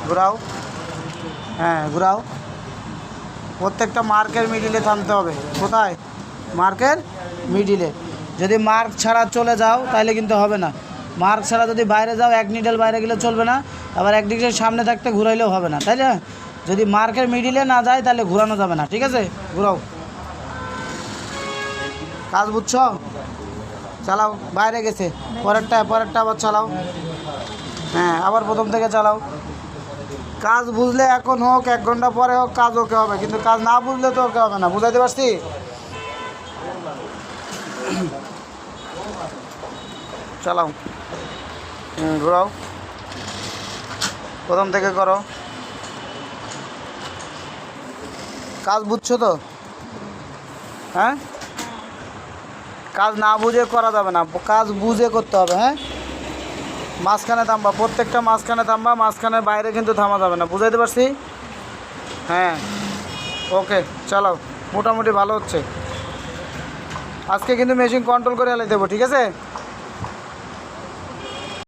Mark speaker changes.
Speaker 1: ঘুরাও, হ্যাঁ ঘুরাও। প্রত্যেকটা মার্কের মিডিলে থামতে হবে। কোথায়? মার্কের মিডিলে। যদি মার্ক ছাড়া চলে যাও তাহলে কিন্তু হবে না। মার্ক ছাড়া যদি বাইরে যাও, এক নিডেল বাইরে গেলে চলবে না, আবার এক নিডেল সামনে থাকতে ঘুরাইলেও হবে না, তাই না? যদি মার্কের মিডিলে না যায় তাহলে ঘুরানো যাবে না, ঠিক আছে? ঘুরাও। কাজ বুঝছো? চালাও। বাইরে গেছে, পরেরটা আবার চালাও। হ্যাঁ, আবার প্রথম থেকে চালাও। কাজ বুঝলে এখন হোক, 1 ঘন্টা পরে হোক, কাজ ওকে হবে, কিন্তু কাজ না বুঝলে তো ওকে হবে না। বুঝাইতে পারছি? চালাও, ঘোরাও, প্রথম থেকে করো। কাজ বুঝছো তো? হ্যাঁ, কাজ না বুঝে করা যাবে না, কাজ বুঝে করতে হবে। হ্যাঁ, মাঝখানে থামবা, প্রত্যেকটা মাঝখানে থামবা, মাঝখানের বাইরে কিন্তু থামা যাবে না। বুঝাইতে পারছি? হ্যাঁ, ওকে, চালাও। মোটামুটি ভালো হচ্ছে। আজকে কিন্তু মেশিন কন্ট্রোল করে এলাই দেবো, ঠিক আছে?